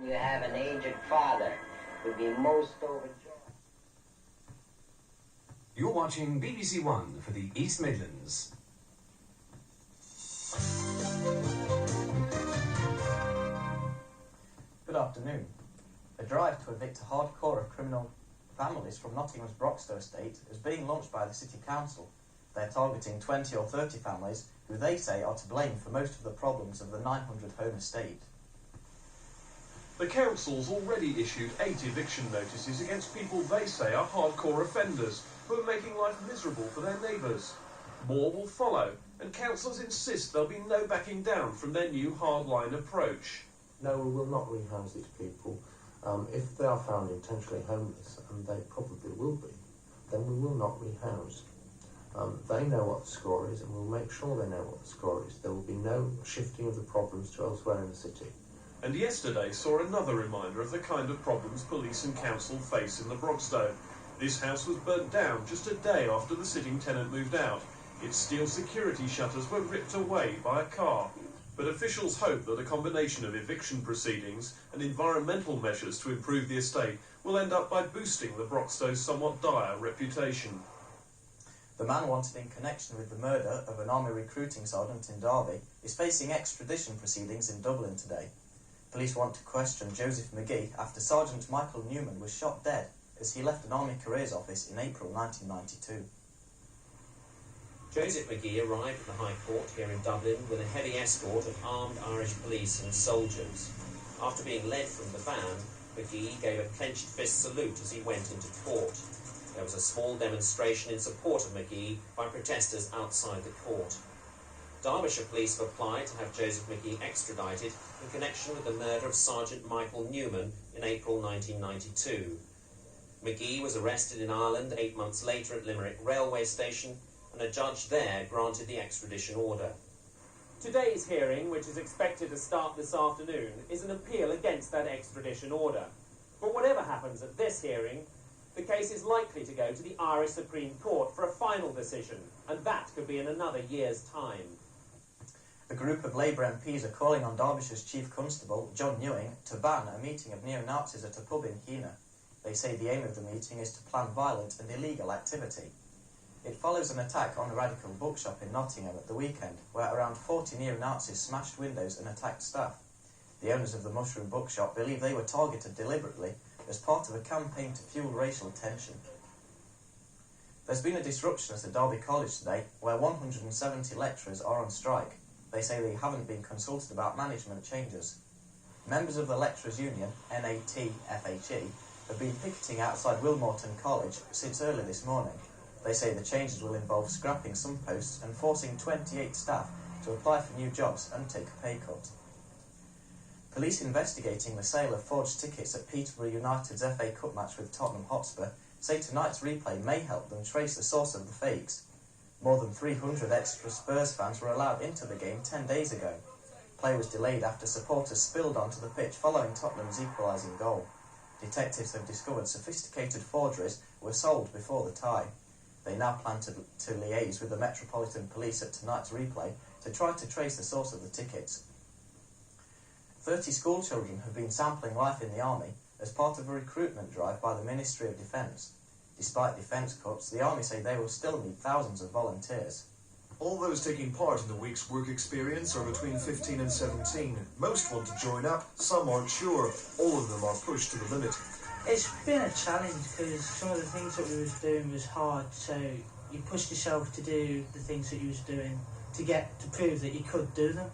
You have an aged father would be most overjoyed. You're watching BBC One for the East Midlands. Good afternoon. A drive to evict a hardcore of criminal families from Nottingham's Broxtowe estate is being launched by the City Council. They're targeting 20 or 30 families who they say are to blame for most of the problems of the 900-home estate. The council's already issued 8 eviction notices against people they say are hardcore offenders who are making life miserable for their neighbours. More will follow, and councillors insist there'll be no backing down from their new hardline approach. No, we will not rehouse these people. If they are found intentionally homeless, and they probably will be, then we will not rehouse. They know what the score is, and we'll make sure they know what the score is. There will be no shifting of the problems to elsewhere in the city. And yesterday saw another reminder of the kind of problems police and council face in the Broxtowe. This house was burnt down just a day after the sitting tenant moved out. Its steel security shutters were ripped away by a car. But officials hope that a combination of eviction proceedings and environmental measures to improve the estate will end up by boosting the Broxtowe's somewhat dire reputation. The man wanted in connection with the murder of an army recruiting sergeant in Derby is facing extradition proceedings in Dublin today. Police want to question Joseph McGee after Sergeant Michael Newman was shot dead as he left an Army Careers Office in April 1992. Joseph McGee arrived at the High Court here in Dublin with a heavy escort of armed Irish police and soldiers. After being led from the van, McGee gave a clenched fist salute as he went into court. There was a small demonstration in support of McGee by protesters outside the court. Derbyshire police have applied to have Joseph McGee extradited in connection with the murder of Sergeant Michael Newman in April 1992. McGee was arrested in Ireland 8 months later at Limerick railway station, and a judge there granted the extradition order. Today's hearing, which is expected to start this afternoon, is an appeal against that extradition order. But whatever happens at this hearing, the case is likely to go to the Irish Supreme Court for a final decision, and that could be in another year's time. A group of Labour MPs are calling on Derbyshire's Chief Constable, John Newing, to ban a meeting of neo-Nazis at a pub in Heanor. They say the aim of the meeting is to plan violent and illegal activity. It follows an attack on a radical bookshop in Nottingham at the weekend, where around 40 neo-Nazis smashed windows and attacked staff. The owners of the Mushroom Bookshop believe they were targeted deliberately as part of a campaign to fuel racial tension. There's been a disruption at Derby College today, where 170 lecturers are on strike. They say they haven't been consulted about management changes. Members of the Lecturers' Union, NATFHE, have been picketing outside Wilmorton College since early this morning. They say the changes will involve scrapping some posts and forcing 28 staff to apply for new jobs and take a pay cut. Police investigating the sale of forged tickets at Peterborough United's FA Cup match with Tottenham Hotspur say tonight's replay may help them trace the source of the fakes. More than 300 extra Spurs fans were allowed into the game 10 days ago. Play was delayed after supporters spilled onto the pitch following Tottenham's equalising goal. Detectives have discovered sophisticated forgeries were sold before the tie. They now plan to liaise with the Metropolitan Police at tonight's replay to try to trace the source of the tickets. 30 schoolchildren have been sampling life in the army as part of a recruitment drive by the Ministry of Defence. Despite defence cuts, the army say they will still need thousands of volunteers. All those taking part in the week's work experience are between 15 and 17. Most want to join up, some aren't sure. All of them are pushed to the limit. It's been a challenge because some of the things that we was doing was hard, so you pushed yourself to do the things that you was doing to prove that you could do them.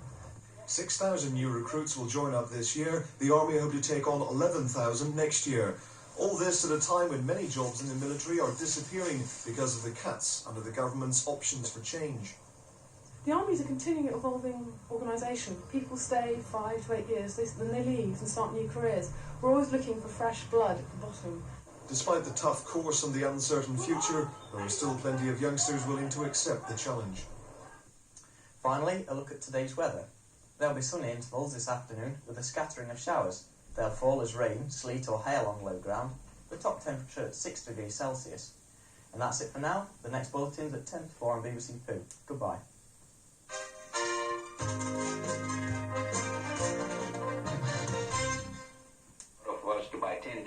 6,000 new recruits will join up this year. The army hope to take on 11,000 next year. All this at a time when many jobs in the military are disappearing because of the cuts under the government's options for change. The army is a continually evolving organisation. People stay 5 to 8 years, then they leave and start new careers. We're always looking for fresh blood at the bottom. Despite the tough course and the uncertain future, there are still plenty of youngsters willing to accept the challenge. Finally, a look at today's weather. There'll be sunny intervals this afternoon with a scattering of showers. They'll fall as rain, sleet or hail on low ground, the top temperature at 6 degrees Celsius. And that's it for now. The next bulletin's at 10 to 4 on BBC 2. Goodbye. expect in